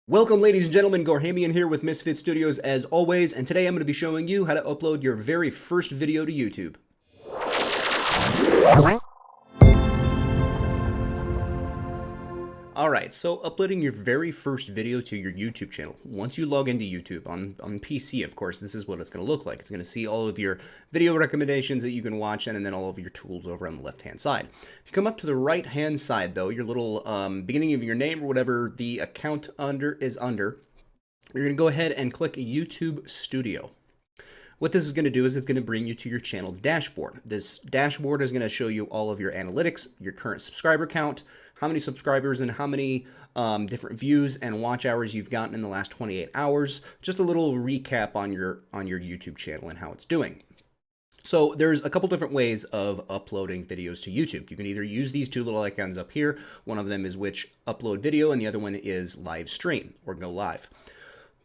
Welcome, ladies and gentlemen. Gorhamian here with Misfit Studios as always, and today I'm going to be showing you how to upload your very first video to YouTube. Alright, so uploading your very first video to your YouTube channel. Once you log into YouTube on PC, of course, this is what it's going to look like. It's going to see all of your video recommendations that you can watch and then all of your tools over on the left-hand side. If you come up to the right-hand side, though, your little beginning of your name or whatever the account is under, you're going to go ahead and click YouTube Studio. What this is going to do is it's going to bring you to your channel dashboard. This dashboard is going to show you all of your analytics, your current subscriber count, how many subscribers and how many different views and watch hours you've gotten in the last 28 hours. Just a little recap on your YouTube channel and how it's doing. So there's a couple different ways of uploading videos to YouTube. You can either use these two little icons up here. One of them is which upload video and the other one is live stream or go live.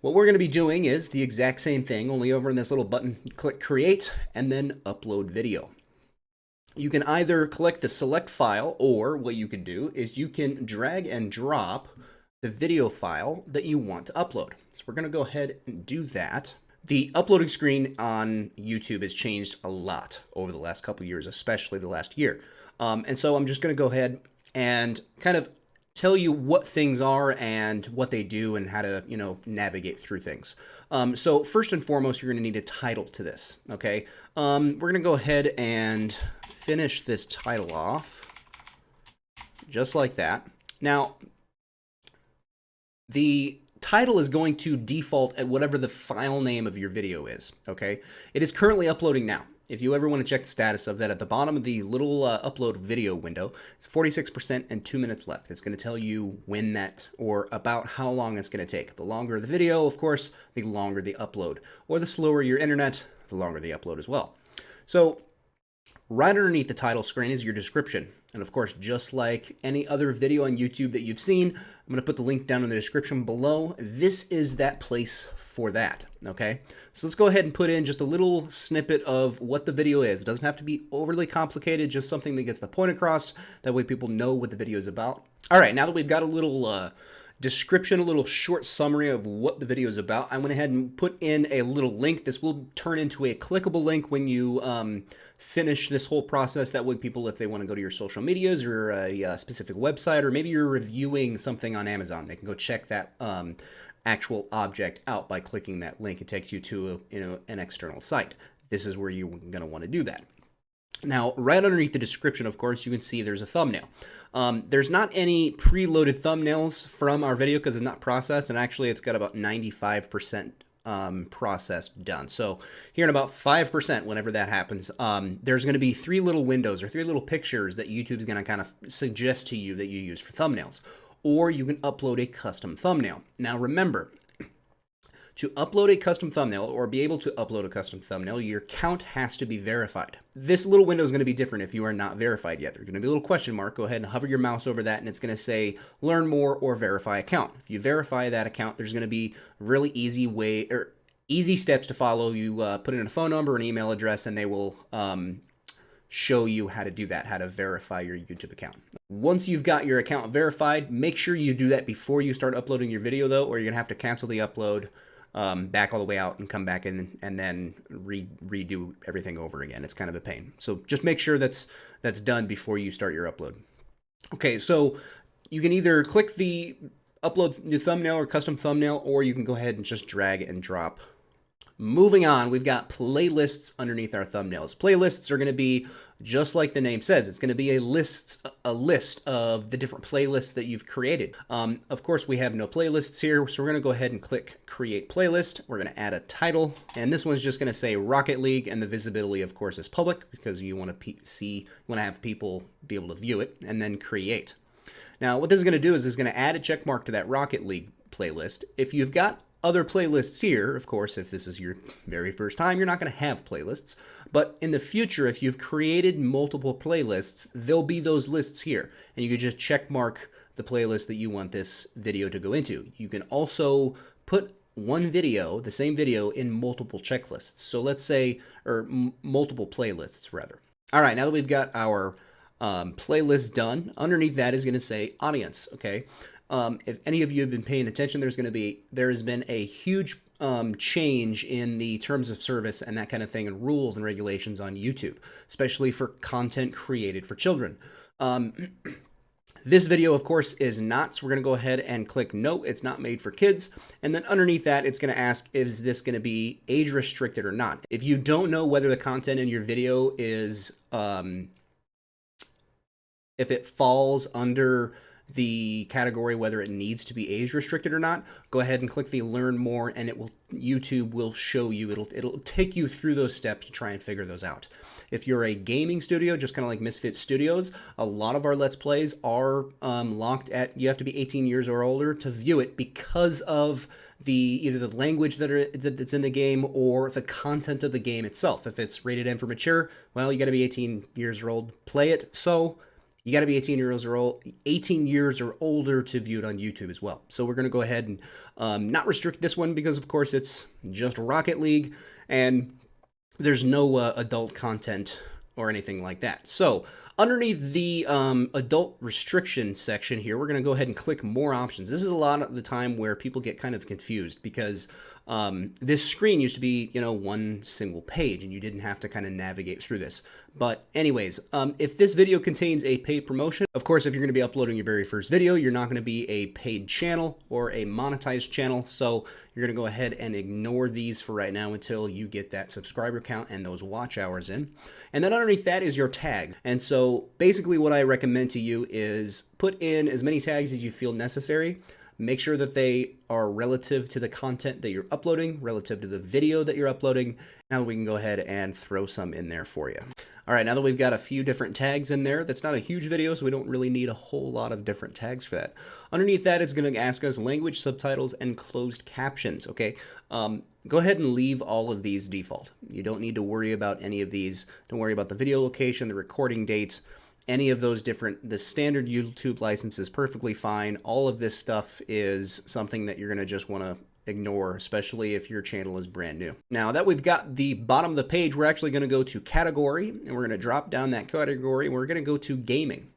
What we're going to be doing is the exact same thing, only over in this little button, you click create and then upload video. You can either click the select file, or what you can do is you can drag and drop the video file that you want to upload. So we're going to go ahead and do that. The uploading screen on YouTube has changed a lot over the last couple years, especially the last year. And so I'm just going to go ahead and kind of tell you what things are and what they do and how to, navigate through things. So first and foremost, you're going to need a title to this, okay? We're going to go ahead and finish this title off just like that. Now, the title is going to default at whatever the file name of your video is, okay? It is currently uploading now. If you ever want to check the status of that, at the bottom of the little upload video window, it's 46% and 2 minutes left. It's going to tell you when that, or about how long it's going to take. The longer the video, of course, the longer the upload. Or the slower your internet, the longer the upload as well. So right underneath the title screen is your description. And of course, just like any other video on YouTube that you've seen, I'm going to put the link down in the description below. This is that place for that, okay? So let's go ahead and put in just a little snippet of what the video is. It doesn't have to be overly complicated, just something that gets the point across. That way people know what the video is about. All right, now that we've got a little description, a little short summary of what the video is about, I went ahead and put in a little link. This will turn into a clickable link when you finish this whole process. That way people, if they want to go to your social medias or a specific website, or maybe you're reviewing something on Amazon, they can go check that actual object out by clicking that link. It takes you to an external site. This is where you're going to want to do that. Now, right underneath the description, of course, you can see there's a thumbnail. There's not any preloaded thumbnails from our video because it's not processed, and actually it's got about 95% processed done. So here in about 5%, whenever that happens, there's going to be three little windows or three little pictures that YouTube's going to kind of suggest to you that you use for thumbnails. Or you can upload a custom thumbnail. Now remember, to upload a custom thumbnail or be able to upload a custom thumbnail, your account has to be verified. This little window is going to be different if you are not verified yet. There's going to be a little question mark. Go ahead and hover your mouse over that and it's going to say learn more or verify account. If you verify that account, there's going to be really easy steps to follow. You put in a phone number, an email address, and they will show you how to do that, how to verify your YouTube account. Once you've got your account verified, make sure you do that before you start uploading your video though, or you're going to have to cancel the upload, back all the way out and come back in and then redo everything over again. It's kind of a pain. So just make sure that's done before you start your upload. Okay, so you can either click the upload new thumbnail or custom thumbnail, or you can go ahead and just drag and drop. Moving on, we've got playlists underneath our thumbnails. Playlists are going to be just like the name says. It's going to be a list of the different playlists that you've created. Of course, we have no playlists here, so we're going to go ahead and click Create Playlist. We're going to add a title, and this one's just going to say Rocket League, and the visibility, of course, is public because you want to have people be able to view it, and then Create. Now, what this is going to do is it's going to add a check mark to that Rocket League playlist. If you've got other playlists here, of course, if this is your very first time, you're not going to have playlists. But in the future, if you've created multiple playlists, there'll be those lists here. And you can just check mark the playlist that you want this video to go into. You can also put one video, the same video, in multiple checklists. So let's say, or multiple playlists, rather. All right, now that we've got our playlist done, underneath that is going to say audience, okay? If any of you have been paying attention, there has been a huge change in the terms of service and that kind of thing, and rules and regulations on YouTube, especially for content created for children. This video, of course, is not, so we're going to go ahead and click no, it's not made for kids. And then underneath that, it's going to ask, is this going to be age restricted or not? If you don't know whether the content in your video is, if it falls under the category whether it needs to be age restricted or not, go ahead and click the learn more, and YouTube will show you, it'll take you through those steps to try and figure those out. If you're a gaming studio, just kind of like Misfit Studios, a lot of our Let's Plays are locked at, you have to be 18 years or older to view it because of either the language that's in the game or the content of the game itself. If it's rated M for mature, well, you got to be 18 years or old, play it. So you got to be 18 years or older to view it on YouTube as well. So we're going to go ahead and not restrict this one because, of course, it's just Rocket League and there's no adult content or anything like that. So underneath the adult restriction section here, we're going to go ahead and click more options. This is a lot of the time where people get kind of confused because this screen used to be, one single page and you didn't have to kind of navigate through this. But anyways, if this video contains a paid promotion, of course, if you're going to be uploading your very first video, you're not going to be a paid channel or a monetized channel. So you're going to go ahead and ignore these for right now until you get that subscriber count and those watch hours in. And then underneath that is your tag. And so basically what I recommend to you is put in as many tags as you feel necessary. Make sure that they are relative to the content that you're uploading, relative to the video that you're uploading. Now we can go ahead and throw some in there for you. All right, now that we've got a few different tags in there, that's not a huge video, so we don't really need a whole lot of different tags for that. Underneath that, it's going to ask us language, subtitles, and closed captions, okay? Go ahead and leave all of these default. You don't need to worry about any of these. Don't worry about the video location, the recording date, any of those the standard YouTube license is perfectly fine. All of this stuff is something that you're going to just want to ignore, especially if your channel is brand new. Now that we've got the bottom of the page, we're actually going to go to category, and we're going to drop down that category, and we're going to go to gaming.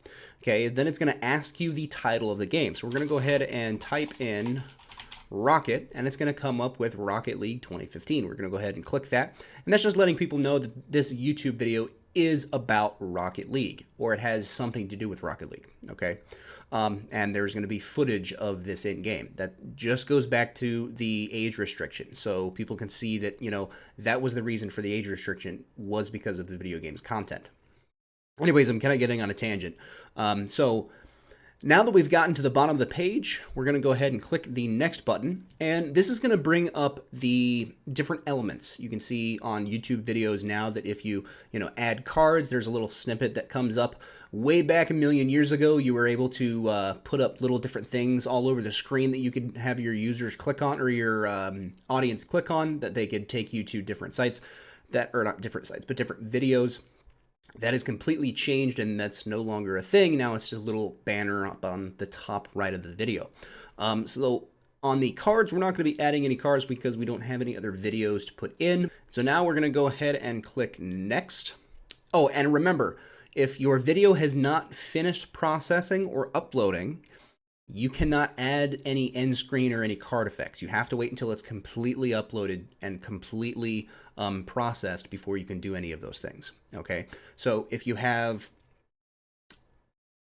Okay, then it's going to ask you the title of the game. So we're going to go ahead and type in Rocket, and it's going to come up with Rocket League 2015. We're going to go ahead and click that, and that's just letting people know that this YouTube video is about Rocket League, or it has something to do with Rocket League, okay? And there's going to be footage of this in-game. That just goes back to the age restriction, so people can see that, that was the reason for the age restriction, was because of the video game's content. Anyways, I'm kind of getting on a tangent. So now that we've gotten to the bottom of the page, we're going to go ahead and click the next button, and this is going to bring up the different elements. You can see on YouTube videos now that if you add cards, there's a little snippet that comes up. Way back a million years ago, you were able to put up little different things all over the screen that you could have your users click on, or your audience click on, that they could take you to different sites, or not different sites, but different videos. That is completely changed, and that's no longer a thing. Now it's just a little banner up on the top right of the video. So on the cards, we're not going to be adding any cards because we don't have any other videos to put in. So now we're going to go ahead and click next. Oh, and remember, if your video has not finished processing or uploading, you cannot add any end screen or any card effects. You have to wait until it's completely uploaded and completely processed before you can do any of those things, okay? So if you have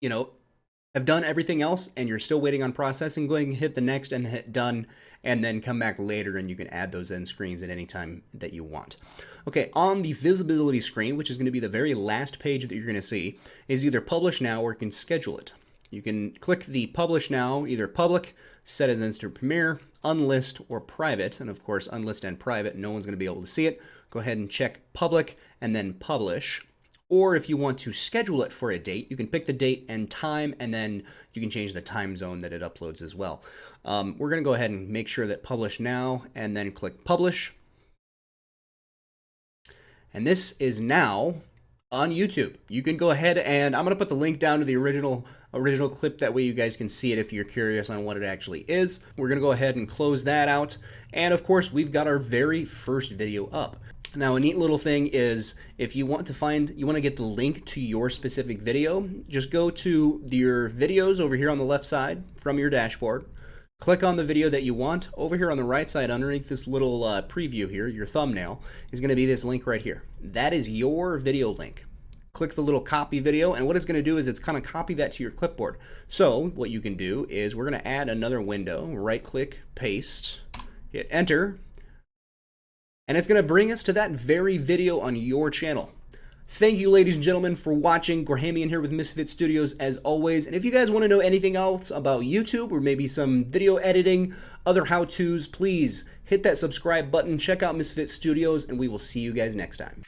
done everything else and you're still waiting on processing, go ahead and hit the next and hit done, and then come back later and you can add those end screens at any time that you want. Okay, on the visibility screen, which is going to be the very last page that you're going to see, is either publish now or you can schedule it. You can click the publish now, either public, set as instant premiere, unlist, or private. And of course, unlist and private, no one's going to be able to see it. Go ahead and check public and then publish. Or if you want to schedule it for a date, you can pick the date and time, and then you can change the time zone that it uploads as well. We're going to go ahead and make sure that publish now, and then click publish. And this is now on YouTube. You can go ahead, and I'm going to put the link down to the original clip. That way you guys can see it if you're curious on what it actually is. We're going to go ahead and close that out. And of course, we've got our very first video up. Now, a neat little thing is if you want to get the link to your specific video, just go to your videos over here on the left side from your dashboard. Click on the video that you want. Over here on the right side, underneath this little preview here, your thumbnail, is going to be this link right here. That is your video link. Click the little copy video, and what it's going to do is it's kind of copy that to your clipboard. So what you can do is we're going to add another window, right-click, paste, hit enter, and it's going to bring us to that very video on your channel. Thank you, ladies and gentlemen, for watching. Gorhamian here with Misfit Studios, as always. And if you guys want to know anything else about YouTube or maybe some video editing, other how-tos, please hit that subscribe button, check out Misfit Studios, and we will see you guys next time.